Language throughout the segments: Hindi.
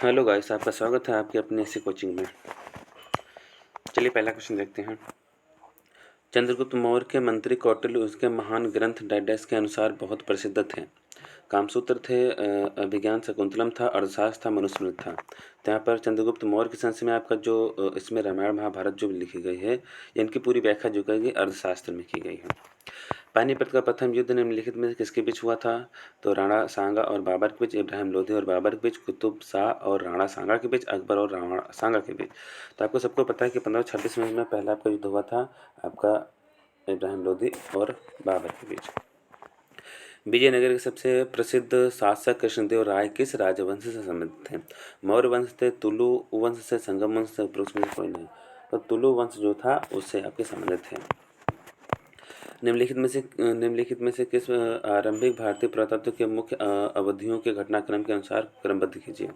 हेलो गाइस, आपका स्वागत है आपकी अपनी ऐसी कोचिंग में। चलिए पहला क्वेश्चन देखते हैं। चंद्रगुप्त मौर्य के मंत्री कौटिल्य उसके महान ग्रंथ डाइडेस के अनुसार बहुत प्रसिद्ध थे। कामसूत्र थे, अभिज्ञान शकुंतलम था, अर्थशास्त्र था, मनुस्मृति था। तो यहाँ पर चंद्रगुप्त मौर्य के संशय में आपका जो इसमें रामायण महाभारत जो लिखी गई है, इनकी पूरी व्याख्या जो कही गई अर्थशास्त्र में की गई है। पानीपत का प्रथम युद्ध निम्नलिखित में किसके बीच हुआ था? तो राणा सांगा और बाबर के बीच, इब्राहिम लोधी और बाबर के बीच, कुतुब शाह और राणा सांगा के बीच, अकबर और राणा सांगा के बीच। तो आपको सबको पता है कि 1526 में पहला आपका युद्ध हुआ था आपका इब्राहिम लोधी और बाबर के बीच। विजयनगर के सबसे प्रसिद्ध शासक कृष्णदेव राय किस राजवंश से संबंधित थे? मौर्य वंश थे, तुलु वंश से, संगम वंश से, उपरोक्त में से कोई नहीं। तो तुलु वंश जो था उससे आपके संबंधित थे। निम्नलिखित में से किस आरंभिक भारतीय पुरातत्व के मुख्य अवधियों के घटनाक्रम के अनुसार क्रमबद्ध कीजिए।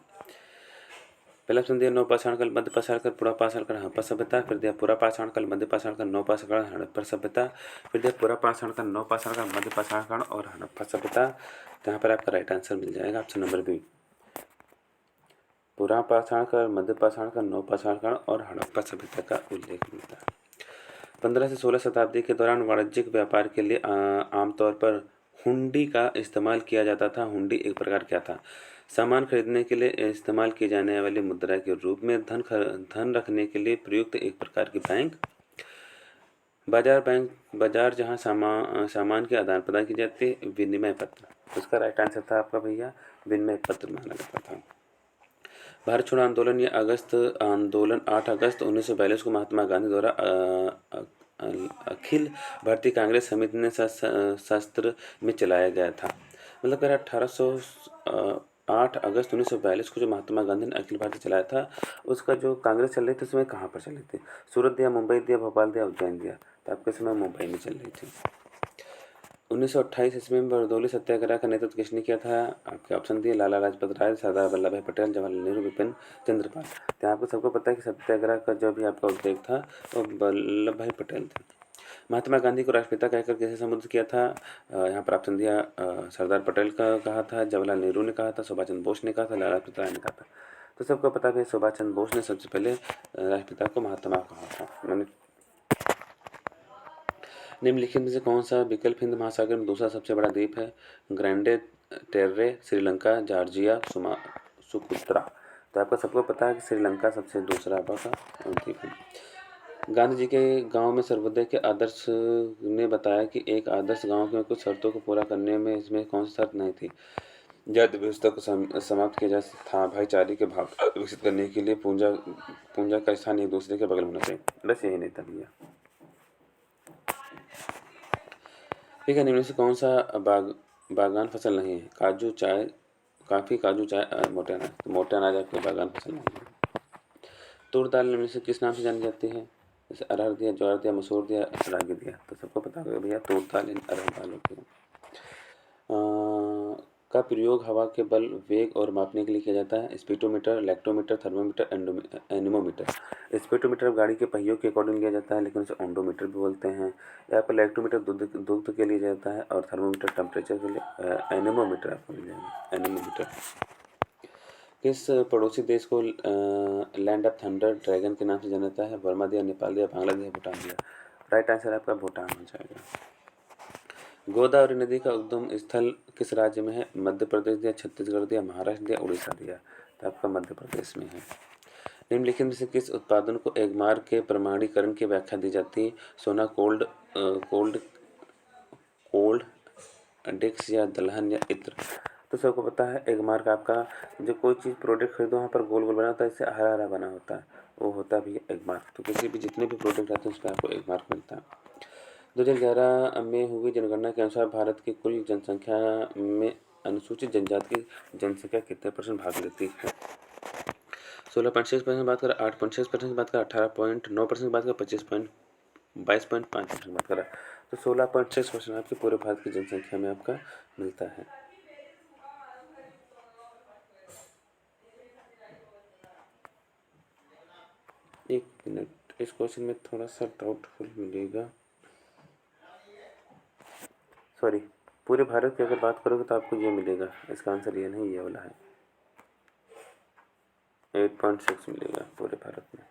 पहला ऑप्शन दिया नवपाषाण काल, मध्य पाषाण काल, पुरा पाषाण काल, हड़प्पा सभ्यता। फिर दिया पुरा पाषाण काल, मध्य पाषाण काल, नवपाषाण काल, हड़प्पा सभ्यता। फिर दिया पुरा पाषाण काल, नवपाषाण काल, मध्य पाषाण काल और हड़प्पा सभ्यता। तो यहाँ पर आपका राइट आंसर मिल जाएगा ऑप्शन नंबर बी, पुरा पाषाण काल, मध्य पाषाण काल, नवपाषाण काल और हड़प्पा सभ्यता का उल्लेख मिलता है। 15 से 16 शताब्दी के दौरान वाणिज्यिक व्यापार के लिए आमतौर पर हुंडी का इस्तेमाल किया जाता था। हुंडी एक प्रकार क्या था? सामान खरीदने के लिए इस्तेमाल की जाने वाली मुद्रा के रूप में धन रखने के लिए प्रयुक्त एक प्रकार की बैंक। बाजार जहां सामान के आदान प्रदान की जाती है। विनिमय पत्र, उसका राइट आंसर था आपका भैया विनिमय पत्र माना जाता था। भारत छोड़ो आंदोलन या अगस्त आंदोलन 8 अगस्त 1942 को महात्मा गांधी द्वारा अखिल भारतीय कांग्रेस समिति ने शस्त्र में चलाया गया था। मतलब कह रहा 8 अगस्त 1942 को जो महात्मा गांधी ने अखिल भारतीय चलाया था, उसका जो कांग्रेस चल रही थी उसमें कहाँ पर चल रही थी? सूरत दिया, मुंबई दिया, भोपाल दिया, उज्जैन दिया। तो आपके समय मुंबई में चल रही थी। 1928 ईस्वी में बरदौली सत्याग्रह का नेतृत्व किसने किया था? आपके ऑप्शन दिए लाला लाजपत राय, सरदार वल्लभ भाई पटेल, जवाहरलाल नेहरू, विपिन चंद्रपाल। तो आपको सबको पता है कि सत्याग्रह का जो भी आपका उद्योग था वो वल्लभ भाई पटेल थे। महात्मा गांधी को राष्ट्रपिता कहकर किसे संबोधित किया था? यहाँ पर ऑप्शन दिया सरदार पटेल का कहा था, जवाहरलाल नेहरू ने कहा था, सुभाष चंद्र बोस ने कहा था, लाला लाजपत राय ने कहा था। तो सबको पता है सुभाष चंद्र बोस ने सबसे पहले राष्ट्रपिता को महात्मा कहा था। मैंने निम्नलिखित में से कौन सा विकल्प हिंद महासागर में दूसरा सबसे बड़ा द्वीप है? Grande टेर्रे, Sri Lanka, Georgia, सुकुत्रा। तो आपका सबको पता है कि श्रीलंका सबसे दूसरा आपका द्वीप है। गांधी जी के गांव में सर्वोदय के आदर्श ने बताया कि एक आदर्श गांव में कुछ शर्तों को पूरा करने में इसमें कौन सी शर्त नहीं थी? जाति व्यवस्था को समाप्त किया जा था, भाईचारे के भाव विकसित करने के लिए पूंजा का स्थान एक दूसरे के बगल में होना चाहिए। बस यही नहीं था भैया। ठीक है, निम्न से कौन सा बागान फसल नहीं है? काजू, चाय, काफ़ी, काजू, चाय, मोटे अनाज। तो मोटे अनाज आपके बागान फसल नहीं है। तूर दाल निम्न से किस नाम से जानी जाती है? जैसे अरहर दिया, ज्वार दिया, मसूर दिया, रागी दिया। तो सबको पता होगा भैया तूर दाल इन अरहर दाल होती है। का प्रयोग हवा के बल, वेग और मापने के लिए किया जाता है? Speedometer, lactometer, thermometer, anemometer. Speedometer गाड़ी के पहियों के अकॉर्डिंग लिया जाता है, लेकिन उसे ओंडोमीटर भी बोलते हैं। यहाँ पर लैक्टोमीटर दूध के लिए जाता है और थर्मोमीटर टेम्परेचर के लिए। एनीमोमीटर आपको मिल जाएगा, एनीमोमीटर। किस पड़ोसी देश को लैंड ऑफ थंडर ड्रैगन के नाम से जाना जाता है? बर्मा दिया, नेपाल दिया, बांग्लादेश, भूटान दिया। राइट आंसर आपका भूटान हो जाएगा। गोदावरी नदी का उद्गम स्थल किस राज्य में है? मध्य प्रदेश दिया, छत्तीसगढ़ दिया, महाराष्ट्र दिया, उड़ीसा दिया। तो आपका मध्य प्रदेश में है। निम्नलिखित में से किस उत्पादन को एगमार्क के प्रमाणीकरण की व्याख्या दी जाती है? सोना, कोल्ड कोल्ड डिक्स या दलहन या इत्र। तो सबको पता है एगमार्क आपका जो कोई चीज़ प्रोडक्ट खरीदो वहाँ पर गोल गोल बना होता है, इससे हरा हरा बना होता है, वो होता भी है एगमार्क। तो किसी भी जितने भी प्रोडक्ट आते हैं उस पर आपको एगमार्क मिलता है। 2011 में हुई जनगणना के अनुसार भारत की कुल जनसंख्या में अनुसूचित जनजाति की जनसंख्या कितने % भाग लेती है? 16.6% बात करें, 8.6% बात करें, 18.9% बात करें, 22.5% बात करें। तो 16.6% आपके पूरे भारत की जनसंख्या में आपका मिलता है। एक मिनट, इस क्वेश्चन में थोड़ा सा डाउटफुल मिलेगा। सॉरी, पूरे भारत की अगर बात करोगे तो आपको ये मिलेगा। इसका आंसर ये नहीं, ये वाला है। 8.6 मिलेगा पूरे भारत में।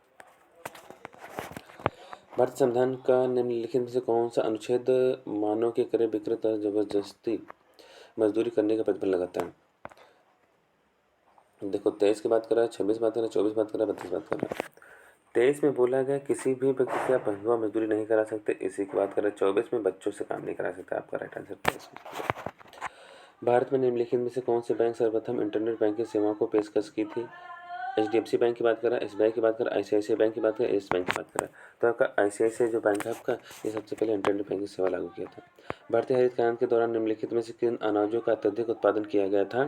भारतीय संविधान का निम्नलिखित में से कौन सा अनुच्छेद मानव के क्रय विक्रय तथा जबरदस्ती मजदूरी करने का प्रतिबंध लगाता है? देखो 23 की बात कर रहा है, 26 बात कर रहा है, 24 बात कर रहा है, 32 बात कर रहा है। 23 में बोला गया किसी भी व्यक्ति से आप बंधुआ मजदूरी नहीं करा सकते, इसी की बात कर रहे हैं। 24 में बच्चों से काम नहीं करा सकते। आपका राइट आंसर 23 में। भारत में निम्नलिखित में से कौन से बैंक सर्वप्रथम इंटरनेट बैंकिंग सेवाओं को पेशकश की थी? HDFC बैंक की बात कर रहा है, SBI की बात कर रहा है, ICICI बैंक की बात कर रहा है, येस बैंक की बात कर रहा है। तो आपका ICICI जो बैंक है आपका, ये सबसे पहले इंटरनेट बैंकिंग सेवा लागू किया था। भारतीय हरित क्रांति के दौरान निम्नलिखित में से किन अनाजों का अत्यधिक उत्पादन किया गया था?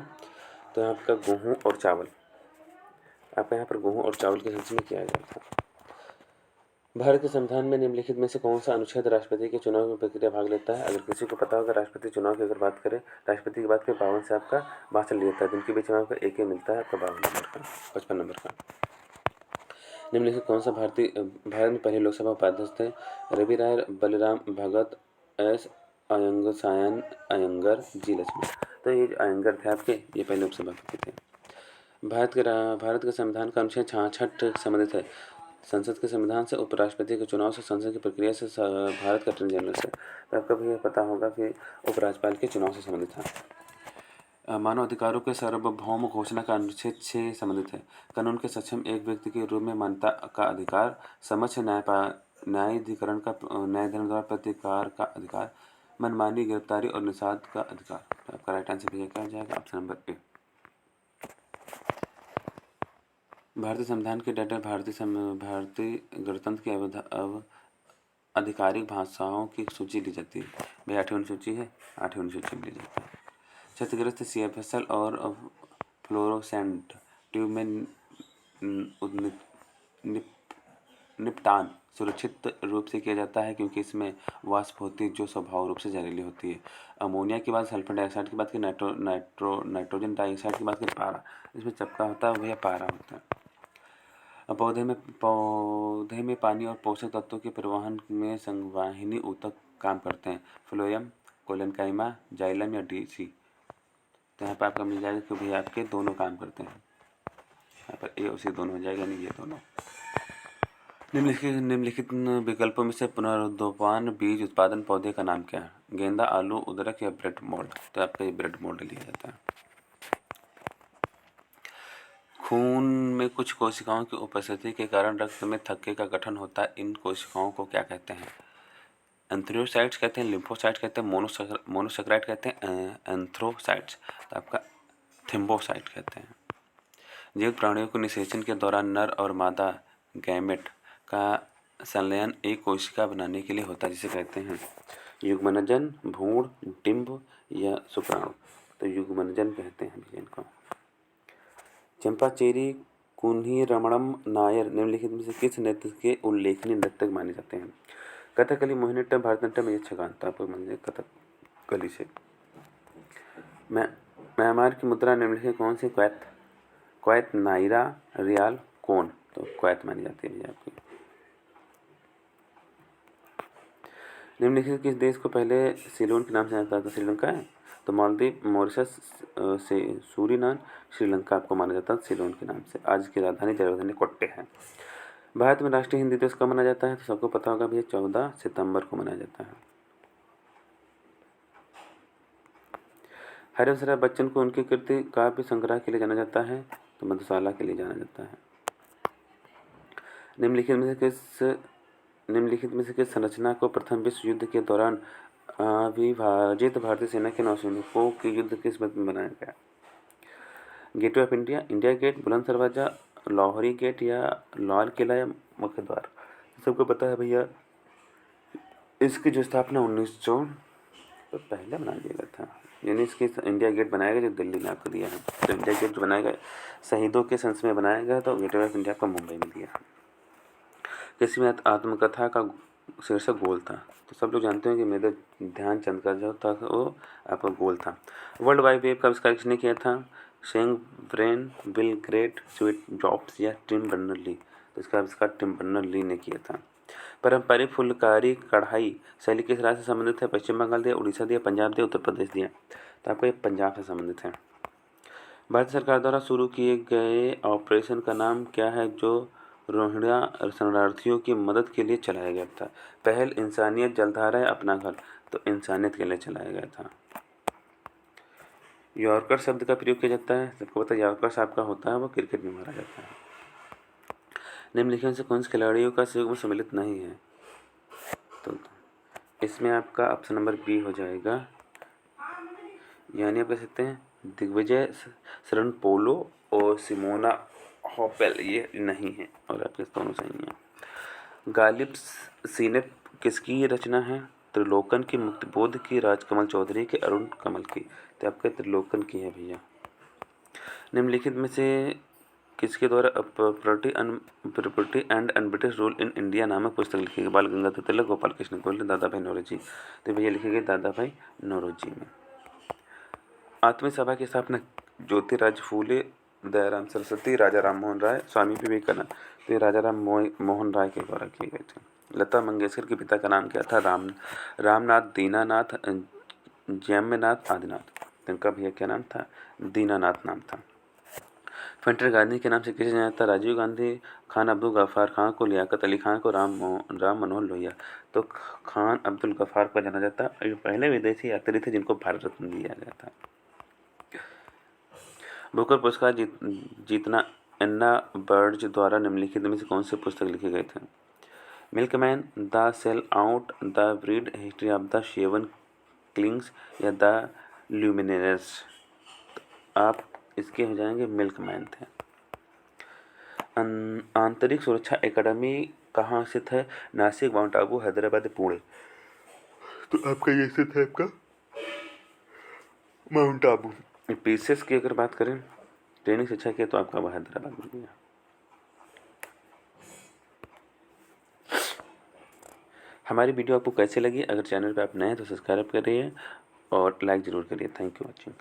तो यहाँ आपका गेहूँ और चावल, आपका यहाँ पर गेहूँ और चावल के संबंध में किया गया था। भारत के संविधान में निम्नलिखित में से कौन सा अनुच्छेद राष्ट्रपति के चुनाव में प्रक्रिया भाग लेता है? अगर किसी को पता होगा राष्ट्रपति चुनाव की अगर बात करें, राष्ट्रपति की बात करें 52 से आपका 62 लेता है, जिनके बीच में आपका एक ही मिलता है आपका 52 नंबर का, 55 नंबर का। निम्नलिखित कौन सा भारत में पहले लोकसभा उपाध्यक्ष थे? रवि राय, बलराम भगत, एस अयंगर, सायन अयंगर, जी लक्ष्मण। तो ये जो अयंगर थे आपके, ये पहले लोकसभा के थे। भारत के संविधान का अनुच्छेद 66 संबंधित है संसद के संविधान से, उपराष्ट्रपति के चुनाव से, संसद की प्रक्रिया से, भारत का अटॉर्नी जनरल से। तो आपको भी पता होगा कि उपराज्यपाल के चुनाव से संबंधित था। मानव अधिकारों के सार्वभौम घोषणा का अनुच्छेद 6 संबंधित है। कानून के सक्षम एक व्यक्ति के रूप में मान्यता का अधिकार, समक्ष न्यायाधिकरण द्वारा प्रतिकार का अधिकार, मनमानी गिरफ्तारी और निषाद का अधिकार। तो आपका राइट आंसर भैया क्या हो जाएगा? Option number A. भारतीय संविधान के डाटा भारतीय गणतंत्र की आधिकारिक भाषाओं की सूची ली जाती है। भाई 8वीं सूची है, 8वीं सूची ली जाती है। क्षतिग्रस्त CFSL और फ्लोरोसेंट ट्यूब में निपटान सुरक्षित रूप से किया जाता है क्योंकि इसमें वाष्प होती है जो स्वभाव रूप से जहरीली होती है। अमोनिया की बात, सल्फर डाइऑक्साइड की बात की, नाइट्रोजन डाइऑक्साइड की बात की, पारा, इसमें चपका होता है वह पारा होता है। पौधे में पानी और पोषक तत्वों के परिवहन में संवाहिनी ऊतक काम करते हैं। फ्लोएम, कोलेनकाइमा, जाइलम या DC। तो यहाँ पर आपका मिल जाएगा कि भैया आपके दोनों काम करते हैं। यहाँ पर ए और सी दोनों हो जाएगा, नहीं ये दोनों। निम्नलिखित विकल्पों में से पुनरुत्पादन बीज उत्पादन पौधे का नाम क्या है? गेंदा, आलू, उदरक या ब्रेड मोल्ड। तो आपका ये ब्रेड मोल्ड लिया जाता है। खून में कुछ कोशिकाओं की उपस्थिति के कारण रक्त में थक्के का गठन होता है। इन कोशिकाओं को क्या कहते हैं? एंथ्रोसाइट्स कहते हैं, लिम्फोसाइट्स कहते हैं, मोनोसेक्राइट कहते हैं, एंथ्रोसाइट्स। तो आपका थिम्बोसाइट कहते हैं। जीवित प्राणियों को निषेचन के दौरान नर और मादा गैमेट का संलयन एक कोशिका बनाने के लिए होता है, जिसे कहते हैं युग्मनजन, भ्रूण, डिंब या शुक्राणु। तो युग्मनजन कहते हैं इनको। चंपाचेरी कुन्ही रमणम नायर निम्नलिखित में से किस नृत्य के उल्लेखनीय नृत्यक माने जाते हैं? कथकली, मोहिनीअट्टम, भरतनाट्यम, यक्षगान। तो आपको मान कथकली से। म्यांमार की मुद्रा निम्नलिखित कौन सी? क्वैत, नाइरा, रियाल, कौन? तो क्वैत मानी जाती है आपकी। निम्नलिखित किस देश को पहले सिलोन के नाम से जाना जाता था? श्रीलंका है। तो मालदीव, मॉरिशस, से सूरीनाम, श्रीलंका आपको माना जाता है सिलोन के नाम से। आज की राजधानी कोट्टे है। भारत में राष्ट्रीय हिंदी दिवस कब मनाया जाता है? तो सबको पता होगा भैया 14 सितंबर को मनाया जाता है। हरिवंशराय बच्चन को उनकी कृति काव्य संग्रह के लिए जाना जाता है, तो मधुशाला के लिए जाना जाता है। निम्नलिखित में से किस संरचना को प्रथम विश्व युद्ध के दौरान अविभाजित भारतीय सेना के नौसैनिकों के युद्ध के स्मृति में बनाया गया? Gateway of India, India gate, Buland Darwaza, Lahori gate या लाल किला या मुख्य द्वार। सबको पता है भैया इसकी जो स्थापना 1900 तो पहले बना दिया गया था, यानी इसकी इंडिया गेट बनाया गया जो दिल्ली में आपको दिया है। तो इंडिया गेट जो बनाया गया शहीदों के संस्मरण में बनाया गया, तो गेटवे ऑफ इंडिया को मुंबई में दिया। किसी में आत्मकथा का शीर्षक गोल था? तो सब लोग जानते हैं कि मेजर ध्यानचंद का जो था वो आपका गोल था। वर्ल्ड वाइड वेब का आविष्कार किसने किया था? शेंग brain, bill great, sweet jobs या टिम बर्नर ली? तो इसका आविष्कार टिम बर्नर ली ने किया था। पारंपरिक फुलकारी कढ़ाई शैली किस राज्य से संबंधित है? पश्चिम बंगाल दिया, उड़ीसा दिया, पंजाब दिया, उत्तर प्रदेश दिया। तो आपको ये पंजाब से संबंधित है। भारत सरकार द्वारा शुरू किए गए ऑपरेशन का नाम क्या है जो रोहिंग्या शरणार्थियों की मदद के लिए चलाया गया था? पहल इंसानियत जलधारा है अपना घर, तो इंसानियत के लिए चलाया गया था। यॉर्कर शब्द का प्रयोग किया जाता है, सबको पता है यॉर्कर साहब का होता है, वो क्रिकेट में मारा जाता है। निम्नलिखित में से कौन से खिलाड़ियों का सहयोग में सम्मिलित नहीं है? तो इसमें आपका ऑप्शन नंबर बी हो जाएगा, यानी आप कह सकते हैं दिग्विजय शरण पोलो और सिमोना हॉपेल, ये नहीं है और आपके दोनों सही हैं। गालिब सीनेट किसकी रचना है? त्रिलोकन की, मुक्तिबोध की, राजकमल चौधरी की, अरुण कमल की, तो आपके त्रिलोकन की है भैया। निम्नलिखित में से किसके द्वारा property and un-British rule in India नामक पुस्तक लिखी गई? बाल गंगाधर तिलक, गोपाल कृष्ण गोखले, दादा भाई नौरोजी, तो भैया लिखी गई दादा भाई नौरोजी में। आत्मीय सभा की स्थापना ज्योतिराज फूले, दयाराम सरस्वती, राजा राम मोहन राय, स्वामी विवेकानंद, तो ये राजा राम मोहन राय के द्वारा किए गए थे। लता मंगेशकर के पिता का नाम क्या था? रामनाथ, दीनानाथ, जयम्यनाथ, आदिनाथ, तो इनका भैया क्या नाम था? दीनानाथ नाम था। फेंटर गांधी के नाम से किसे जाना जाता? राजीव गांधी, खान अब्दुल गफ्फार खान को, लियाकत अली खान को, राम मनोहर लोहिया, तो खान अब्दुल गफ्फार को जाना जाता। ये पहले विदेशी यात्री थे जिनको भारत रत्न दिया गया था। बुकर पुरस्कार जीतना एन्ना बर्ज द्वारा निम्नलिखित में से कौन से पुस्तक लिखे गए थे? Milkman, the sell out, the brief history of the seven killings या द ल्यूमिनेयर्स, आप इसके हो जाएंगे मिल्कमैन थे। आंतरिक सुरक्षा एकेडमी कहाँ स्थित है? नासिक, माउंट आबू, हैदराबाद, पुणे, तो आपका ये स्थित है आपका माउंट आबू। पीसीएस की अगर बात करें ट्रेनिंग शिक्षा की, तो आपका वह हैदराबाद में गया। हमारी वीडियो आपको कैसे लगी? अगर चैनल पे आप नए हैं तो सब्सक्राइब करिए और लाइक ज़रूर करिए। Thank you watching.